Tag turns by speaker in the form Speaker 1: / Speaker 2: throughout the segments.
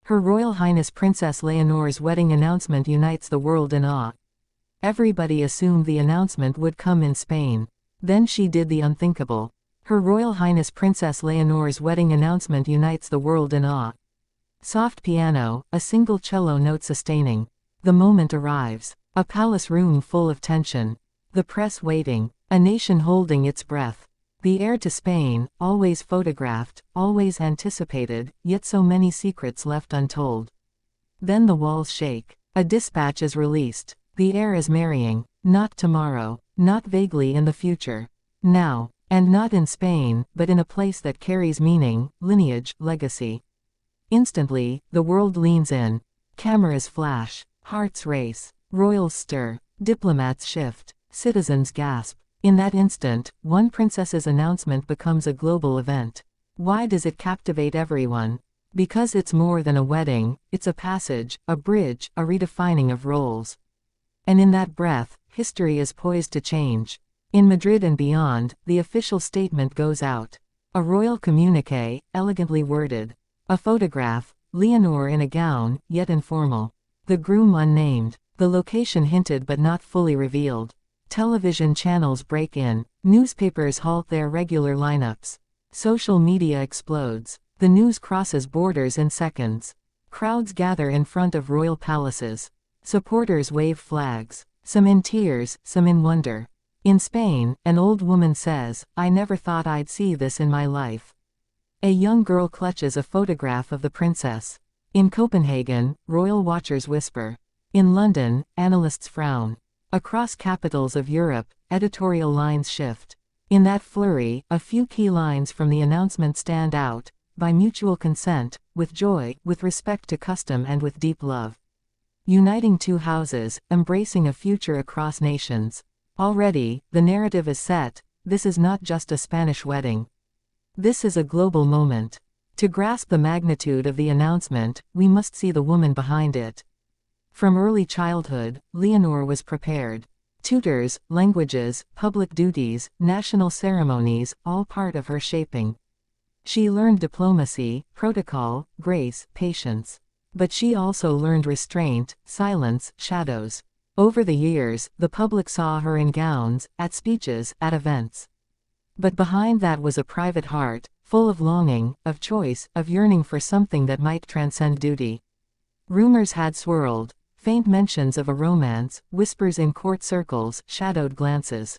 Speaker 1: Her Royal Highness Princess Leonor's wedding announcement unites the world in awe. Everybody assumed the announcement would come in Spain. Then she did the unthinkable. Her Royal Highness Princess Leonor's wedding announcement unites the world in awe. Soft piano, a single cello note sustaining. The moment arrives. A palace room full of tension. The press waiting. A nation holding its breath. The heir to Spain, always photographed, always anticipated, yet so many secrets left untold. Then the walls shake. A dispatch is released. The heir is marrying. Not tomorrow. Not vaguely in the future. Now. And not in Spain, but in a place that carries meaning, lineage, legacy. Instantly, the world leans in. Cameras flash. Hearts race. Royals stir. Diplomats shift. Citizens gasp. In that instant, one princess's announcement becomes a global event. Why does it captivate everyone? Because it's more than a wedding, it's a passage, a bridge, a redefining of roles. And in that breath, history is poised to change. In Madrid and beyond, the official statement goes out. A royal communiqué, elegantly worded. A photograph, Leonor in a gown, yet informal. The groom unnamed. The location hinted but not fully revealed. Television channels break in. Newspapers halt their regular lineups. Social media explodes. The news crosses borders in seconds. Crowds gather in front of royal palaces. Supporters wave flags. Some in tears, some in wonder. In Spain, an old woman says, "I never thought I'd see this in my life." A young girl clutches a photograph of the princess. In Copenhagen, royal watchers whisper. In London, analysts frown. Across capitals of Europe, editorial lines shift. In that flurry, a few key lines from the announcement stand out, by mutual consent, with joy, with respect to custom and with deep love. Uniting two houses, embracing a future across nations. Already, the narrative is set. This is not just a Spanish wedding. This is a global moment. To grasp the magnitude of the announcement, we must see the woman behind it. From early childhood, Leonor was prepared. Tutors, languages, public duties, national ceremonies, all part of her shaping. She learned diplomacy, protocol, grace, patience. But she also learned restraint, silence, shadows. Over the years, the public saw her in gowns, at speeches, at events. But behind that was a private heart, full of longing, of choice, of yearning for something that might transcend duty. Rumors had swirled. Faint mentions of a romance, whispers in court circles, shadowed glances.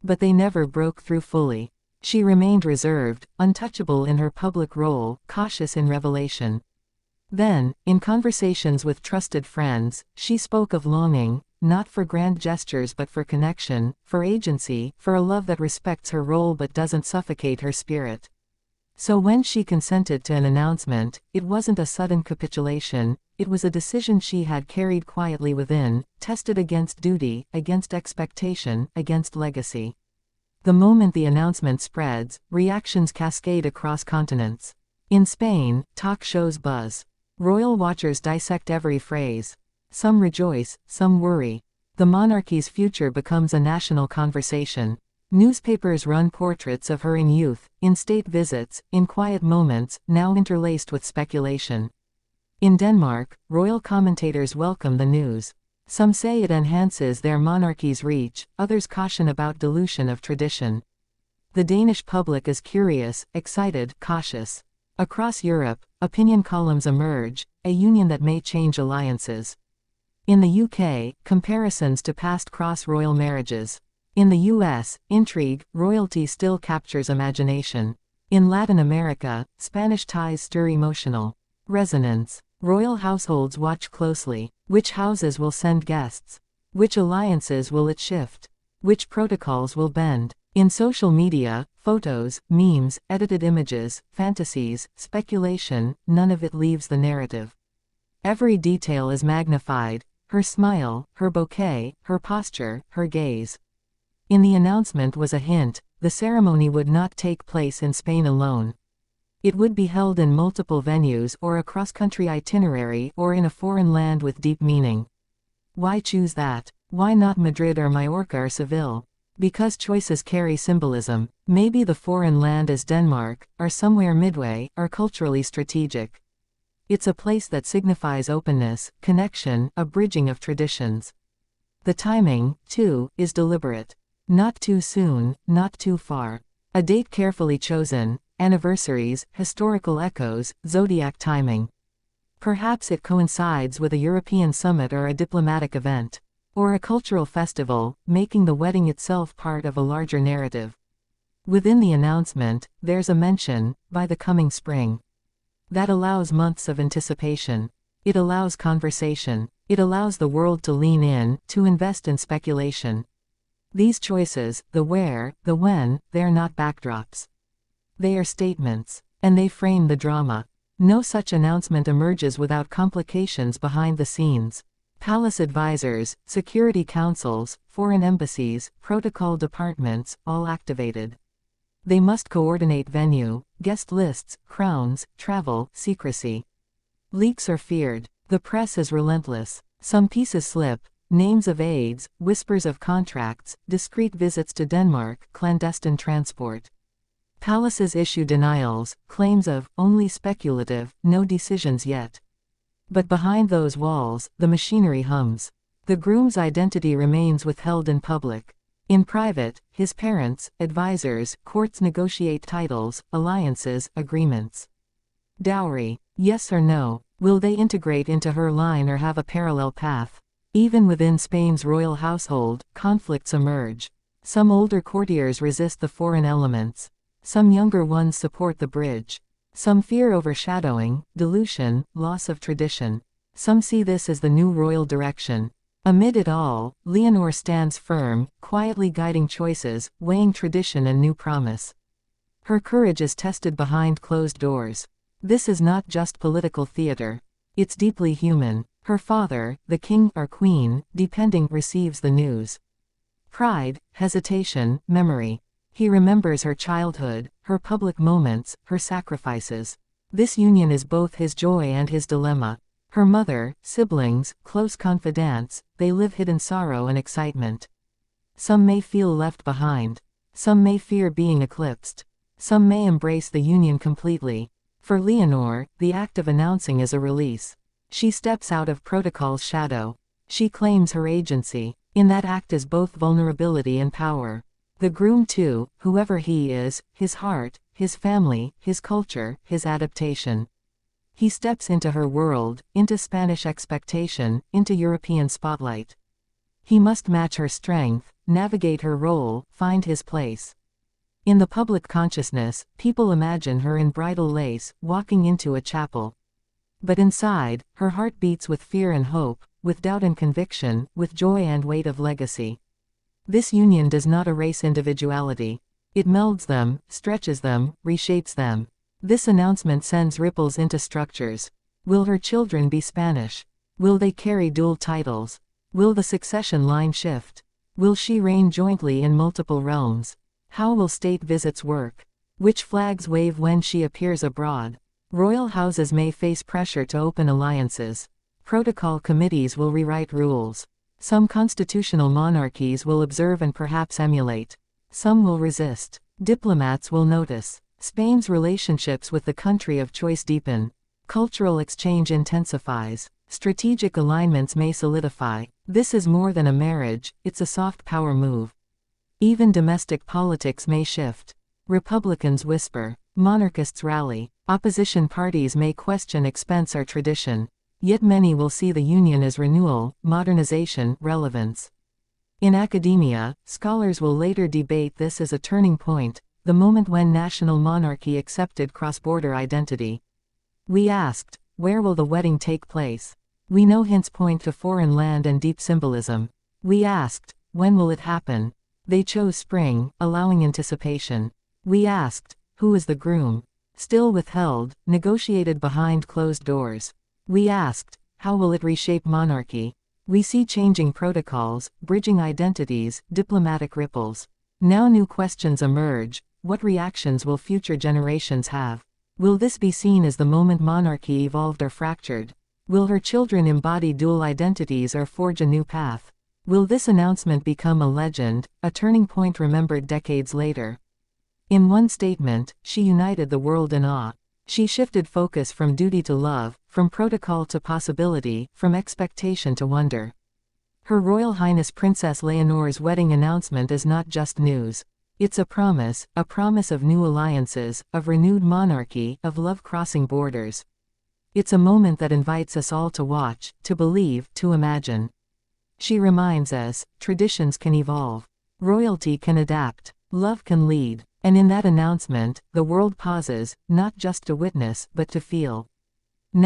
Speaker 1: But they never broke through fully. She remained reserved, untouchable in her public role, cautious in revelation. Then, in conversations with trusted friends, she spoke of longing, not for grand gestures but for connection, for agency, for a love that respects her role but doesn't suffocate her spirit. So when she consented to an announcement, it wasn't a sudden capitulation, it was a decision she had carried quietly within, tested against duty, against expectation, against legacy. The moment the announcement spreads, reactions cascade across continents. In Spain, talk shows buzz. Royal watchers dissect every phrase. Some rejoice, some worry. The monarchy's future becomes a national conversation. Newspapers run portraits of her in youth, in state visits, in quiet moments, now interlaced with speculation. In Denmark, royal commentators welcome the news. Some say it enhances their monarchy's reach, others caution about dilution of tradition. The Danish public is curious, excited, cautious. Across Europe, opinion columns emerge, a union that may change alliances. In the UK, comparisons to past cross-royal marriages. In the US, intrigue, royalty still captures imagination. In Latin America, Spanish ties stir emotional resonance. Royal households watch closely. Which houses will send guests? Which alliances will it shift? Which protocols will bend? In social media, photos, memes, edited images, fantasies, speculation, none of it leaves the narrative. Every detail is magnified. Her smile, her bouquet, her posture, her gaze. In the announcement was a hint, the ceremony would not take place in Spain alone. It would be held in multiple venues or a cross-country itinerary or in a foreign land with deep meaning. Why choose that? Why not Madrid or Majorca or Seville? Because choices carry symbolism. Maybe the foreign land is Denmark, or somewhere midway, or culturally strategic. It's a place that signifies openness, connection, a bridging of traditions. The timing, too, is deliberate. Not too soon, not too far. A date carefully chosen, anniversaries, historical echoes, zodiac timing. Perhaps it coincides with a European summit or a diplomatic event. Or a cultural festival, making the wedding itself part of a larger narrative. Within the announcement, there's a mention, by the coming spring. That allows months of anticipation. It allows conversation. It allows the world to lean in, to invest in speculation. These choices, the where, the when, they're not backdrops. They are statements. And they frame the drama. No such announcement emerges without complications behind the scenes. Palace advisors, security councils, foreign embassies, protocol departments, all activated. They must coordinate venue, guest lists, crowns, travel, secrecy. Leaks are feared. The press is relentless. Some pieces slip. Names of aides, whispers of contracts, discreet visits to Denmark, clandestine transport. Palaces issue denials, claims of, only speculative, no decisions yet. But behind those walls, the machinery hums. The groom's identity remains withheld in public. In private, his parents, advisors, courts negotiate titles, alliances, agreements. Dowry, yes or no, will they integrate into her line or have a parallel path? Even within Spain's royal household, conflicts emerge. Some older courtiers resist the foreign elements. Some younger ones support the bridge. Some fear overshadowing, dilution, loss of tradition. Some see this as the new royal direction. Amid it all, Leonor stands firm, quietly guiding choices, weighing tradition and new promise. Her courage is tested behind closed doors. This is not just political theater. It's deeply human. Her father, the king or queen, depending, receives the news. Pride, hesitation, memory. He remembers her childhood, her public moments, her sacrifices. This union is both his joy and his dilemma. Her mother, siblings, close confidants, they live hidden sorrow and excitement. Some may feel left behind. Some may fear being eclipsed. Some may embrace the union completely. For Leonor, the act of announcing is a release. She steps out of protocol's shadow. She claims her agency. In that act is both vulnerability and power. The groom too, whoever he is, his heart, his family, his culture, his adaptation. He steps into her world, into Spanish expectation, into European spotlight. He must match her strength, navigate her role, find his place. In the public consciousness, people imagine her in bridal lace, walking into a chapel. But inside, her heart beats with fear and hope, with doubt and conviction, with joy and weight of legacy. This union does not erase individuality. It melds them, stretches them, reshapes them. This announcement sends ripples into structures. Will her children be Spanish? Will they carry dual titles? Will the succession line shift? Will she reign jointly in multiple realms? How will state visits work? Which flags wave when she appears abroad? Royal houses may face pressure to open alliances. Protocol committees will rewrite rules. Some constitutional monarchies will observe and perhaps emulate. Some will resist. Diplomats will notice. Spain's relationships with the country of choice deepen. Cultural exchange intensifies. Strategic alignments may solidify. This is more than a marriage, it's a soft power move. Even domestic politics may shift. Republicans whisper. Monarchists rally. Opposition parties may question expense or tradition. Yet many will see the union as renewal, modernization, relevance. In academia, scholars will later debate this as a turning point, the moment when national monarchy accepted cross-border identity. We asked, where will the wedding take place? We know hints point to foreign land and deep symbolism. We asked, when will it happen? They chose spring, allowing anticipation. We asked, who is the groom? Still withheld, negotiated behind closed doors. We asked, how will it reshape monarchy? We see changing protocols, bridging identities, diplomatic ripples. Now new questions emerge. What reactions will future generations have? Will this be seen as the moment monarchy evolved or fractured? Will her children embody dual identities or forge a new path? Will this announcement become a legend, a turning point remembered decades later? In one statement, she united the world in awe. She shifted focus from duty to love, from protocol to possibility, from expectation to wonder. Her Royal Highness Princess Leonor's wedding announcement is not just news. It's a promise of new alliances, of renewed monarchy, of love crossing borders. It's a moment that invites us all to watch, to believe, to imagine. She reminds us, traditions can evolve. Royalty can adapt. Love can lead. And in that announcement, the world pauses, not just to witness, but to feel.